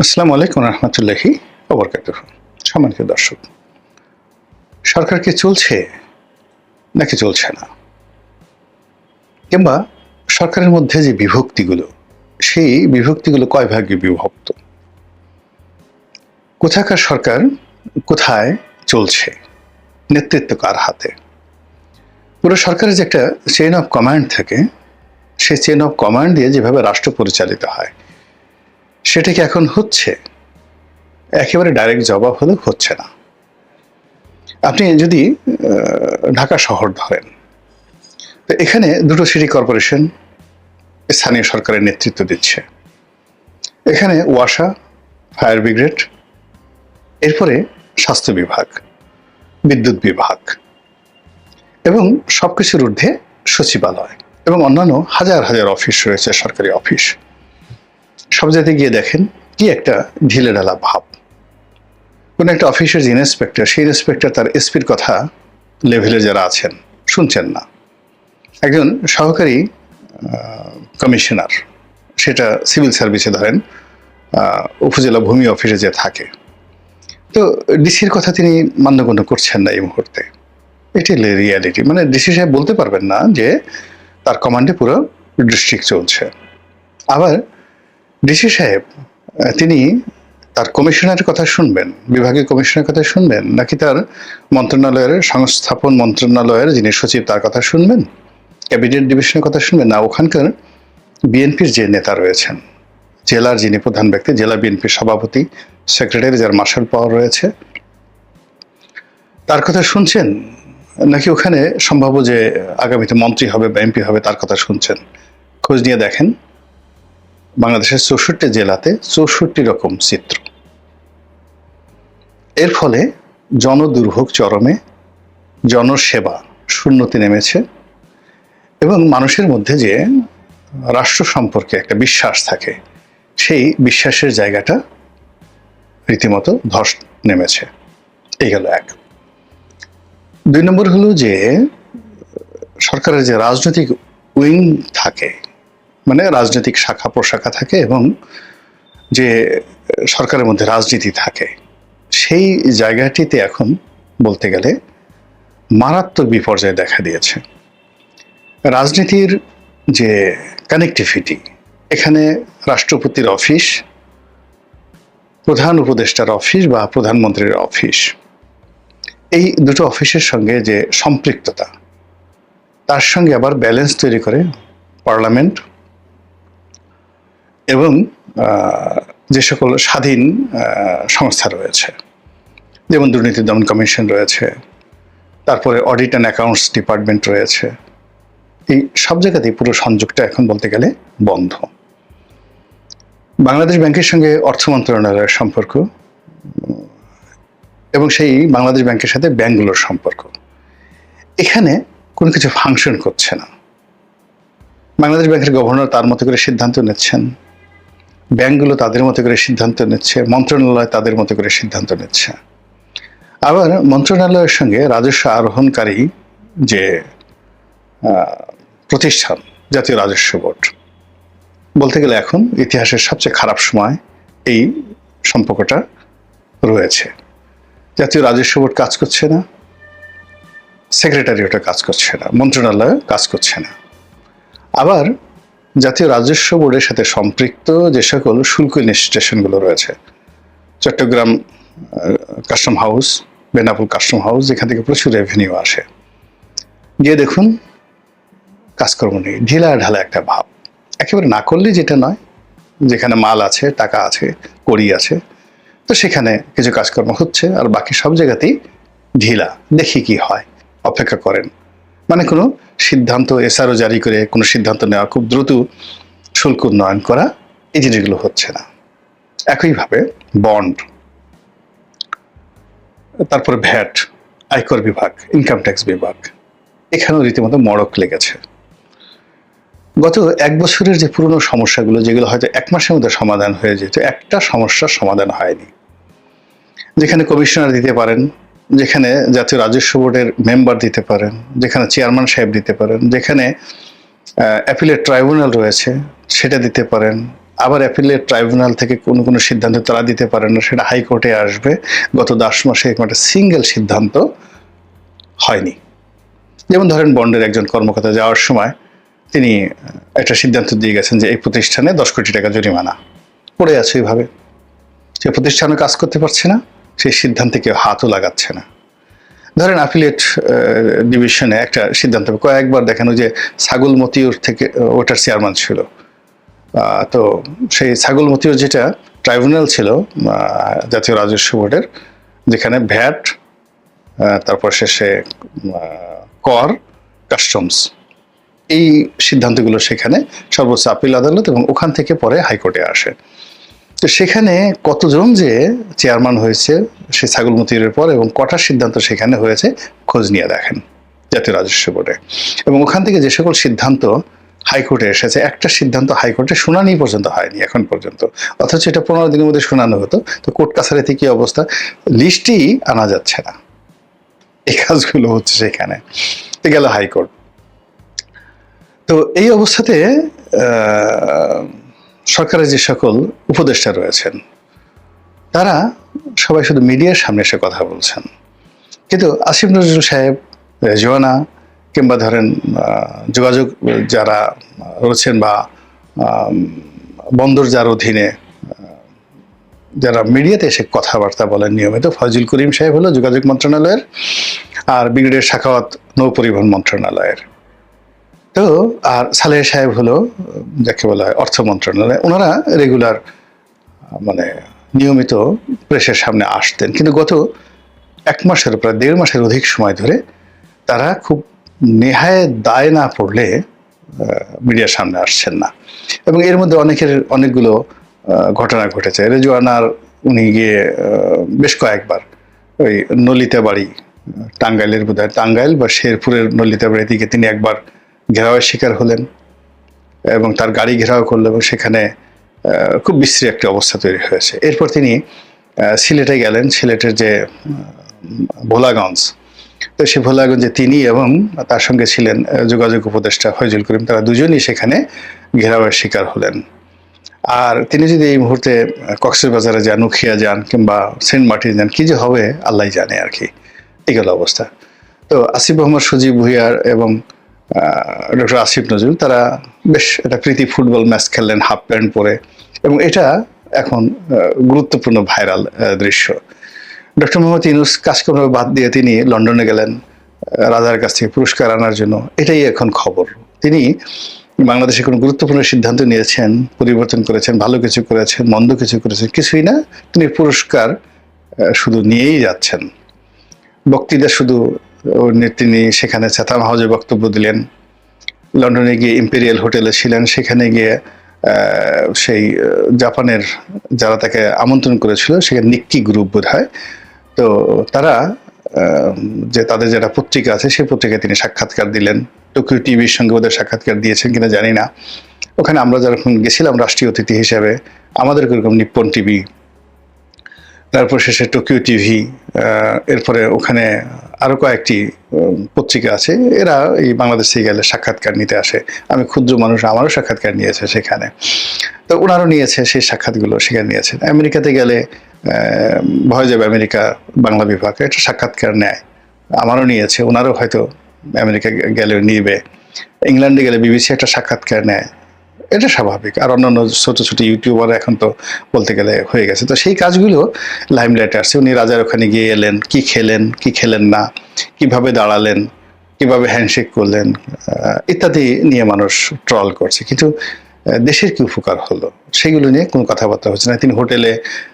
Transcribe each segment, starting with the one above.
আসসালামু আলাইকুম রহমতুল্লাহি ওবরকাতুহু। সম্মানিত দর্শক, সরকার কি চলছে নাকি চলছে না, কিংবা সরকারের মধ্যে যে বিভক্তিগুলো, সেই বিভক্তিগুলো কয় ভাগে বিভক্ত, কোথাকার সরকার কোথায় চলছে, নেতৃত্ব কার হাতে, পুরো সরকারের যে একটা চেইন অফ কমান্ড থাকে, সেই চেইন অফ কমান্ড দিয়ে যেভাবে রাষ্ট্র পরিচালিত হয় সেটা কি এখন হচ্ছে? একেবারে ডাইরেক্ট জবাব হলো হচ্ছে না। আপনি যদি ঢাকা শহর ধরেন, তো এখানে দুটো সিটি কর্পোরেশন স্থানীয় সরকারের নেতৃত্ব দিচ্ছে। এখানে ওয়াসা, ফায়ার ব্রিগেড, এরপরে স্বাস্থ্য বিভাগ, বিদ্যুৎ বিভাগ এবং সবকিছুর ঊর্ধ্বে সচিবালয় এবং অন্যান্য হাজার হাজার অফিস রয়েছে, সরকারি অফিস। সব জায়গায় গিয়ে দেখেন কি একটা ঢিলেঢালা ভাব। কোন একটা অফিসের যে ইন্সপেক্টর, সেই ইন্সপেক্টর তার এসপির কথা লেভেলে যারা আছেন শুনছেন না। একজন সহকারী কমিশনার, সেটা সিভিল সার্ভিসে ধরেন উপজেলা ভূমি অফিসে যে থাকে, তো ডিসির কথা তিনি মান্যগণ্য করছেন না এই মুহূর্তে। এটি রিয়ালিটি। মানে ডিসি সাহেব বলতে পারবেন না যে তার কমান্ডে পুরো ডিস্ট্রিক্ট চলছে। আবার ডিসি সাহেব তিনি তার কমিশনারের কথা শুনবেন, বিভাগীয় কমিশনারের কথা শুনবেন, নাকি তার মন্ত্রণালয়ের সংস্থাপন মন্ত্রণালয়ের যিনি সচিব তার কথা শুনবেন, ক্যাবিনেট ডিভিশনের কথা শুনবেন, না ওখানকার বিএনপির যে নেতা রয়েছেন, জেলার যিনি প্রধান ব্যক্তি, জেলা বিএনপির সভাপতি, সেক্রেটারি যার মার্শাল পাওয়ার রয়েছে, তার কথা শুনছেন, নাকি ওখানে সম্ভাব্য যে আগামীতে মন্ত্রী হবে বা এমপি হবে তার কথা শুনছেন? খোঁজ নিয়ে দেখেন, বাংলাদেশের 64 জেলাতে 64 রকম চিত্র। এর ফলে জনদুর্ভোগ চরমে, জনসেবা শূন্যতে নেমেছে এবং মানুষের মধ্যে যে রাষ্ট্র সম্পর্কে একটা বিশ্বাস থাকে, সেই বিশ্বাসের জায়গাটা রীতিমতো ধস নেমেছে। এই গেল এক। 2 নম্বর হলো যে সরকারের যে রাজনৈতিক উইং থাকে, মানে রাজনৈতিক শাখা প্রশাখা থাকে এবং যে সরকারের মধ্যে রাজনীতি থাকে, সেই জায়গাটিতে এখন বলতে গেলে মারাত্মক বিপর্যয় দেখা দিয়েছে। রাজনীতির যে কানেক্টিভিটি, এখানে রাষ্ট্রপতির অফিস, প্রধান উপদেষ্টার অফিস বা প্রধানমন্ত্রীর অফিস, এই দুটো অফিসের সঙ্গে যে সম্পৃক্ততা, তার সঙ্গে আবার ব্যালেন্স তৈরি করে পার্লামেন্ট এবং যে সকল স্বাধীন সংস্থা রয়েছে, যেমন দুর্নীতি দমন কমিশন রয়েছে, তারপরে অডিট অ্যান্ড অ্যাকাউন্টস ডিপার্টমেন্ট রয়েছে, এই সব জায়গাতেই পুরো সংযোগটা এখন বলতে গেলে বন্ধ। বাংলাদেশ ব্যাংকের সঙ্গে অর্থ মন্ত্রণালয়ের সম্পর্ক এবং সেই বাংলাদেশ ব্যাংকের সাথে ব্যাংকগুলোর সম্পর্ক, এখানে কোনো কিছু ফাংশন করছে না। বাংলাদেশ ব্যাংকের গভর্নর তার মতো করে সিদ্ধান্ত নিচ্ছেন, ব্যাংকগুলো তাদের মতো করে সিদ্ধান্ত নিচ্ছে, মন্ত্রণালয় তাদের মতো করে সিদ্ধান্ত নিচ্ছে। আবার মন্ত্রণালয়ের সঙ্গে রাজস্ব আরোহণকারী যে প্রতিষ্ঠান, জাতীয় রাজস্ব বোর্ড, বলতে গেলে এখন ইতিহাসের সবচেয়ে খারাপ সময় এই সম্পর্কটা রয়েছে। জাতীয় রাজস্ব বোর্ড কাজ করছে না, সেক্রেটারিয়েটও কাজ করছে না, মন্ত্রণালয় কাজ করছে না। আবার জাতীয় রাজস্ব বোর্ডের সাথে সম্পৃক্ত যে সকল শুল্ক ইনস্টিটিউশনগুলো রয়েছে, Chattogram custom house, Benapole custom house, যেখান থেকে প্রচুর রেভিনিউ আসে, গিয়ে দেখুন কাজকর্ম নেই, ঢিলা ঢালা একটা ভাব। একেবারে না করলে যেটা নয়, যেখানে মাল আছে, টাকা আছে, কড়ি আছে, তো সেখানে কিছু কাজকর্ম হচ্ছে, আর বাকি সব জায়গাতেই ঢিলা। দেখি কি হয়, অপেক্ষা করেন। মানে কোনো সিদ্ধান্ত এসআরও জারি করে কোনো সিদ্ধান্ত নেওয়া, খুব দ্রুত শুল্ক উন্নয়ন করা, এই জিনিসগুলো হচ্ছে না। একইভাবে বন্ড, তারপরে ভ্যাট, আয়কর বিভাগ, ইনকাম ট্যাক্স বিভাগ, এখানেও রীতিমতো মড়ক লেগেছে। গত 1 বছরের যে পুরনো সমস্যাগুলো, যেগুলো হয়তো 1 মাসের মধ্যে সমাধান হয়ে যেত, একটা সমস্যার সমাধান হয়নি। যেখানে কমিশনার দিতে পারেন, যেখানে জাতীয় রাজস্ব বোর্ডের মেম্বার দিতে পারেন, যেখানে চেয়ারম্যান সাহেব দিতে পারেন, যেখানে অ্যাপিলেট ট্রাইব্যুনাল রয়েছে সেটা দিতে পারেন, আবার অ্যাপিলেট ট্রাইব্যুনাল থেকে কোনো কোনো সিদ্ধান্ত তারা দিতে পারে না, সেটা হাইকোর্টে আসবে। গত 10 মাসে একটা সিঙ্গেল সিদ্ধান্ত হয়নি। যেমন ধরেন বন্ডের একজন কর্মকর্তা যাওয়ার সময় তিনি একটা সিদ্ধান্ত দিয়ে গেছেন যে এই প্রতিষ্ঠানে 10 কোটি টাকা জরিমানা পড়ে আছে, এইভাবে সে প্রতিষ্ঠানও কাজ করতে পারছে না, সেই সিদ্ধান্তে কেউ হাতও লাগাচ্ছে না। ধরেন অ্যাফিলিয়েট ডিভিশনে একটা সিদ্ধান্ত কয়েকবার দেখানো যে ছাগল মতিউর থেকে ওটার চেয়ারম্যান ছিল, তো সেই ছাগল মতিউর যেটা ট্রাইব্যুনাল ছিল জাতীয় রাজস্ব বোর্ডের, যেখানে ভ্যাট, তারপর শেষে কর, কাস্টমস, এই সিদ্ধান্তগুলো সেখানে সর্বোচ্চ আপিল আদালত এবং ওখান থেকে পরে হাইকোর্টে আসে। তো সেখানে কতজন যে চেয়ারম্যান হয়েছে সে ছাগল মতিউরের পর এবং কটার সিদ্ধান্ত সেখানে হয়েছে খোঁজ নিয়ে দেখেন জাতীয় রাজস্ব বোর্ডে, এবং ওখান থেকে যে সকল সিদ্ধান্ত হাইকোর্টে এসেছে একটা সিদ্ধান্ত হাইকোর্টে শুনানি পর্যন্ত হয়নি এখন পর্যন্ত, অথচ এটা 15 দিনের মধ্যে শোনানো হতো। তো কোর্ট কাছারিতে কি অবস্থা, লিস্টই আনা যাচ্ছে না, এই কাজগুলো হচ্ছে সেখানে। তো গেল হাইকোর্ট। তো এই অবস্থাতে সরকারের যে সকল উপদেষ্টা রয়েছেন তারা সবাই শুধু মিডিয়ার সামনে এসে কথা বলছেন, কিন্তু আসিফ নজরুল সাহেব, রেজওয়ানা, কিংবা ধরেন যোগাযোগ যারা রয়েছেন বা বন্দর যার অধীনে যারা মিডিয়াতে এসে কথাবার্তা বলেন নিয়মিত, ফয়জুল করিম সাহেব হলো যোগাযোগ মন্ত্রণালয়ের, আর ব্রিগেডিয়ার সাখাওয়াত নৌ পরিবহন মন্ত্রণালয়ের, তো আর সালেহ সাহেব হলো যাকে বলা হয় অর্থ মন্ত্রণালয়। ওনারা রেগুলার মানে নিয়মিত প্রেসের সামনে আসতেন, কিন্তু গত 1 মাসের প্রায় 1.5 মাসের অধিক সময় ধরে তারা খুব নেহায় দায় না পড়লে মিডিয়ার সামনে আসছেন না। এবং এর মধ্যে অনেকগুলো ঘটনা ঘটেছে। রেজওয়ানার উনি গিয়ে বেশ কয়েকবার ওই নলিতা বাড়ি, টাঙ্গাইলের বোধহয় টাঙ্গাইল বা শেরপুরের নলিতা বাড়ির দিকে তিনি একবার ঘেরাওয়ের শিকার হলেন এবং তার গাড়ি ঘেরাও করলো এবং সেখানে খুব বিশ্রী একটা অবস্থা তৈরি হয়েছে। এরপর তিনি সিলেটে গেলেন, সিলেটের যে ভোলাগঞ্জ, তো সেই ভোলাগঞ্জে তিনি এবং তার সঙ্গে ছিলেন যোগাযোগ উপদেষ্টা ফয়জুল করিম, তারা দুজনই সেখানে ঘেরাওয়ের শিকার হলেন। আর তিনি যদি এই মুহূর্তে কক্সবাজারে যান, উখিয়া যান কিংবা সেন্ট মার্টিন যান, কি যে হবে আল্লাহ জানে আর কি, এগুলো অবস্থা। তো আসিফ মোহাম্মদ সজীব ভুঁইয়ার এবং ডক্টর আসিফ নজরুল তারা বেশ একটা প্রীতি ফুটবল ম্যাচ খেললেন হাফ প্যান্ট পরে, এবং এটা এখন গুরুত্বপূর্ণ ভাইরাল দৃশ্য। ডক্টর মোহাম্মদ ইউনূস কাজকর্ম বাদ দিয়ে তিনি লন্ডনে গেলেন রাজার কাছ থেকে পুরস্কার আনার জন্য, এটাই এখন খবর। তিনি বাংলাদেশে কোনো গুরুত্বপূর্ণ সিদ্ধান্ত নিয়েছেন, পরিবর্তন করেছেন, ভালো কিছু করেছেন, মন্দ কিছু করেছেন, কিছুই না, তিনি পুরস্কার শুধু নিয়েই যাচ্ছেন। বক্তৃতা শুধু তিনি সেখানে চাতাম হাউজে বক্তব্য দিলেন, লন্ডনে গিয়ে ইম্পেরিয়াল হোটেলে ছিলেন, সেখানে গিয়ে সেই জাপানের যারা তাকে আমন্ত্রণ করেছিল সেখানে নিক্কি গ্রুপ বোধ হয়, তো তারা যে তাদের যেটা পত্রিকা আছে সেই পত্রিকায় তিনি সাক্ষাৎকার দিলেন। টোকিও টিভির সঙ্গে ওদের সাক্ষাৎকার দিয়েছেন কিনা জানি না। ওখানে আমরা যখন গেছিলাম রাষ্ট্রীয় অতিথি হিসেবে, আমাদের এরকম নিপ্পন টিভি, তারপর শেষে টোকিও টিভি, এরপরে ওখানে আরো কয়েকটি পত্রিকা আছে, এরা এই বাংলাদেশ থেকে গেলে সাক্ষাৎকার নিতে আসে। আমি ক্ষুদ্র মানুষ, আমারও সাক্ষাৎকার নিয়েছে সেখানে, তো ওনারও নিয়েছে, সেই সাক্ষাৎগুলো সেখানে নিয়েছেন। আমেরিকাতে গেলে ভয় যাবে আমেরিকা বাংলা বিভাগ একটা সাক্ষাৎকার নেয়, আমারও নিয়েছে, ওনারও হয়তো আমেরিকা গেলে নিবে। ইংল্যান্ডে গেলে বিবিসি একটা সাক্ষাৎকার নেয়, এটা স্বাভাবিক। আর অন্যান্য ছোট ছোট ইউটিউবার এখন তো বলতে গেলে হয়ে গেছে। তো সেই কাজগুলো লাইমলাইটে আসছে। উনি রাজার ওখানে গিয়ে এলেন, কি খেলেন কি খেলেন না, কিভাবে দাঁড়ালেন, কিভাবে হ্যান্ডশেক করলেন, ইত্যাদি নিয়ে মানুষ ট্রল করছে, কিন্তু দেশের কি উপকার হলো সেগুলো নিয়ে কোনো কথাবার্তা হচ্ছে না। তিনি হোটেলে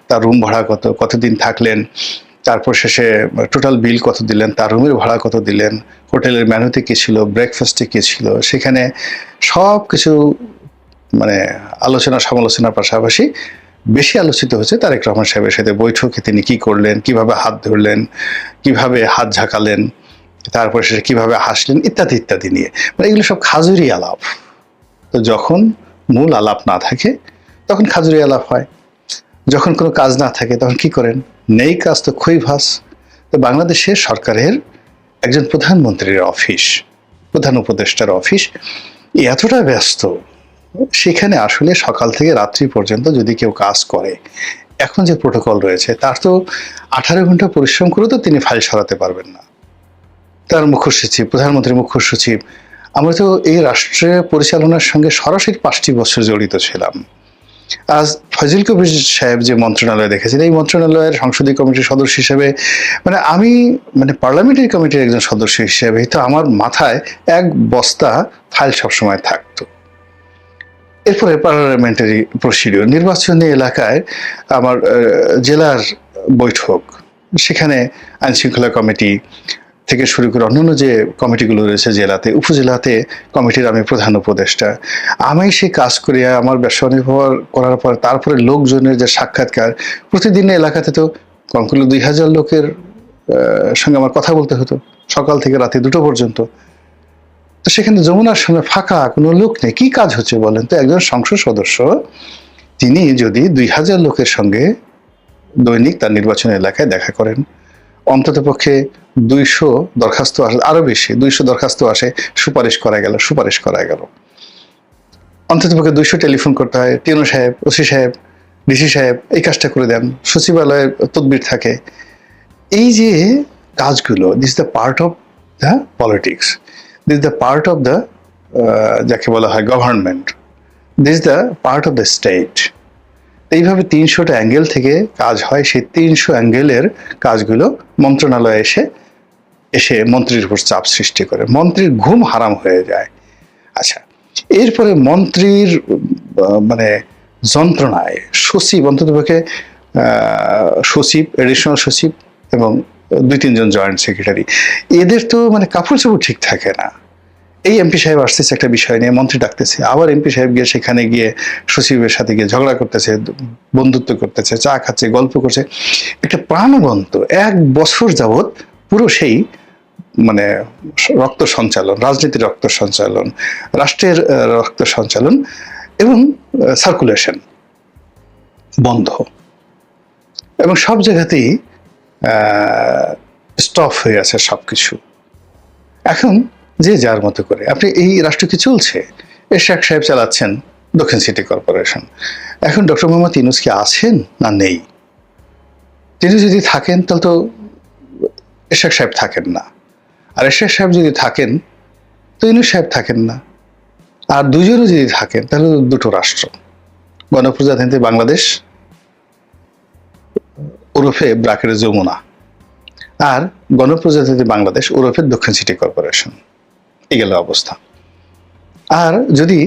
তার রুম ভাড়া কত, কতদিন থাকলেন, তারপর শেষে টোটাল বিল কত দিলেন, তার রুমের ভাড়া কত দিলেন, হোটেলের মেনুতে কী ছিল, ব্রেকফাস্টে কী ছিল, সেখানে সব কিছু মানে আলোচনা সমালোচনার পাশাপাশি বেশি আলোচিত হচ্ছে তারেক রহমান সাহেবের সাথে বৈঠকে তিনি কি করলেন, কিভাবে হাত ধরলেন, কিভাবে হাত ঝাঁকালেন, তারপর শেষে কিভাবে হাসলেন, ইত্যাদি ইত্যাদি নিয়ে। মানে এগুলো সব খাজুরি আলাপ। তো যখন মূল আলাপ না থাকে তখন খাজুরি আলাপ হয়, যখন কোনো কাজ না থাকে তখন কি করেন, নেই কাজ তো খই ভাস। তো বাংলাদেশের সরকারের একজন প্রধানমন্ত্রীর অফিস, প্রধান উপদেষ্টার অফিস এতটা ব্যস্ত সেখানে আসলে সকাল থেকে রাত্রি পর্যন্ত যদি কেউ কাজ করে, এখন যে প্রোটোকল রয়েছে তার তো 18 ঘন্টা পরিশ্রম করে তো তিনি ফাইল সরাতে পারবেন না। তার মুখ্য সচিব, প্রধানমন্ত্রীর মুখ্য সচিব, আমরা তো এই রাষ্ট্রের পরিচালনার সঙ্গে সরাসরি 5টি বছর জড়িত ছিলাম। আজ ফজল কবির সাহেব যে মন্ত্রণালয় দেখেছেন, এই মন্ত্রণালয়ের সংসদীয় কমিটির সদস্য হিসেবে আমি পার্লামেন্টারি কমিটির একজন সদস্য হিসেবে তো আমার মাথায় এক বস্তা ফাইল সবসময় থাকতো। এরপরে পার্লামেন্টারি প্রসিডিউর, নির্বাচনী এলাকায় আমার জেলার বৈঠক, সেখানে আইনশৃঙ্খলা কমিটি থেকে শুরু করে অন্যান্য যে কমিটিগুলো রয়েছে জেলাতে, উপজেলাতে কমিটির আমি প্রধান উপদেষ্টা। আমি সে কাজ করি, আমার ব্যবসা নির্ভর করার পর তারপরে লোকজনের যে সাক্ষাৎকার, প্রতিদিন এলাকাতে তো কম করে 2000 লোকের সঙ্গে আমার কথা বলতে হতো সকাল থেকে রাতে 2টো পর্যন্ত। তো সেখানে যমুনার সামনে ফাঁকা, কোনো লোক নেই, কি কাজ হচ্ছে বলেন তো? একজন সংসদ সদস্য তিনি যদি 2000 লোকের সঙ্গে দৈনিক তার নির্বাচন এলাকায় দেখা করেন, অন্তত পক্ষে 200 দরখাস্ত আসে, আরো বেশি 200 দরখাস্ত আসে, সুপারিশ করা গেল। অন্তত পক্ষে 200 টেলিফোন করতে হয়, টিএনও সাহেব, ওসি সাহেব, ডিসি সাহেব এই কাজটা করে দেন, সচিবালয়ের তদবির থাকে। এই যে কাজগুলো, this is the part of the politics, this is the part of the যাকে বলা হয় government, this is the part of the state. এইভাবে 300টা অ্যাঙ্গেল থেকে কাজ হয়। সেই 300 অ্যাঙ্গেলের কাজগুলো মন্ত্রণালয়ে এসে মন্ত্রীর উপর চাপ সৃষ্টি করে, মন্ত্রীর ঘুম হারাম হয়ে যায়। আচ্ছা, এরপরে মন্ত্রীর যন্ত্রণায় সচিব, অন্ততপক্ষে সচিব, এডিশনাল সচিব এবং 2-3 জন জয়েন্ট সেক্রেটারি, এদের তো কাপড় চোপড় ঠিক থাকে না। এই এমপি সাহেব আসতেছে একটা বিষয় নিয়ে, মন্ত্রী ডাকতেছে, আবার এমপি সাহেব গিয়ে সেখানে গিয়ে সচিবের সাথে গিয়ে ঝগড়া করতেছে, বন্ধুত্ব করতেছে, চা খাচ্ছে, গল্প করছে। একটা প্রাণবন্ত 1 বছর যাবৎ পুরো সেই রক্ত সঞ্চালন, রাজনীতির রক্ত সঞ্চালন, রাষ্ট্রের রক্ত সঞ্চালন এবং সার্কুলেশন বন্ধ, এবং সব জায়গাতেই স্টপ হয়ে আছে সবকিছু। এখন যে যার মতো করে আপনি এই রাষ্ট্র কি চলছে? এরশাদ সাহেব চালাচ্ছেন দক্ষিণ সিটি কর্পোরেশন। এখন ডক্টর মোহাম্মদ ইউনূস কি আছেন না নেই? তিনি যদি থাকেন তাহলে তো এরশাদ সাহেব থাকেন না, আর এরশাদ সাহেব যদি থাকেন তো ইউনূস সাহেব থাকেন না, আর দুজনে যদি থাকেন তাহলে দুটো রাষ্ট্র, গণপ্রজাতন্ত্রী বাংলাদেশ ওরফে ব্রাকেটে যমুনা, আর গণপ্রজাতন্ত্রী বাংলাদেশ ওরফে দক্ষিণ সিটি কর্পোরেশন। এই গেল অবস্থা। আর যদি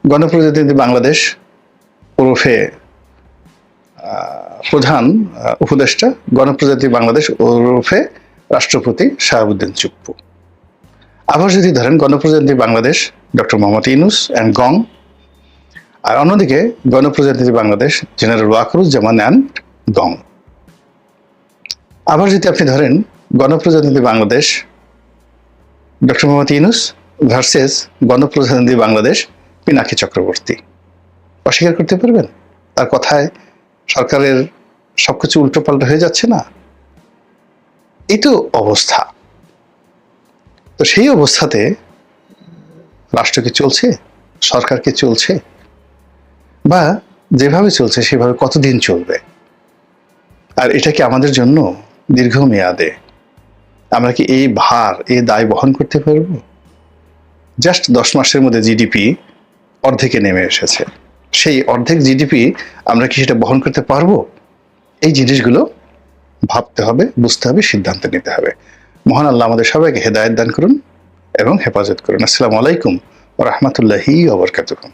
গণপ্রজাতন্ত্রী বাংলাদেশ ওরফে প্রধান উপদেষ্টা, গণপ্রজাতন্ত্রী বাংলাদেশ ওরফে রাষ্ট্রপতি শাহাবুদ্দিন চুপ্পু, আবার যদি ধরেন গণপ্রজাতন্ত্রী বাংলাদেশ ডক্টর মোহাম্মদ ইউনূস অ্যান্ড গং, আর অন্যদিকে গণপ্রজাতন্ত্রী বাংলাদেশ জেনারেল ওয়াকারুজ্জামান অ্যান্ড গং। আবার যদি আপনি ধরেন গণপ্রজাতন্ত্রী বাংলাদেশ ডক্টর মোহাম্মদ ইউনূস ভার্সেস গণপ্রজাতন্ত্রী বাংলাদেশ পিনাকি চক্রবর্তী, অস্বীকার করতে পারবেন? তার কথায় সরকারের সবকিছু উল্টোপাল্টা হয়ে যাচ্ছে না? এই তো অবস্থা। তো সেই অবস্থাতে রাষ্ট্র কি চলছে? সরকার কি চলছে? বা যেভাবে চলছে সেভাবে কতদিন চলবে? আর এটা কি আমাদের জন্য দীর্ঘমেয়াদে আমরা কি এই ভার, এই দায় বহন করতে পারবো? জাস্ট 10 মাসের মধ্যে জিডিপি অর্ধেকে নেমে এসেছে। সেই অর্ধেক জিডিপি আমরা কি সেটা বহন করতে পারবো? এই জিনিসগুলো ভাবতে হবে, বুঝতে হবে, সিদ্ধান্ত নিতে হবে। মহান আল্লাহ আমাদের সবাইকে হেদায়েত দান করুন এবং হেফাজত করুন। আসসালামু আলাইকুম ওয়া রাহমাতুল্লাহি ওয়া বারাকাতুহু।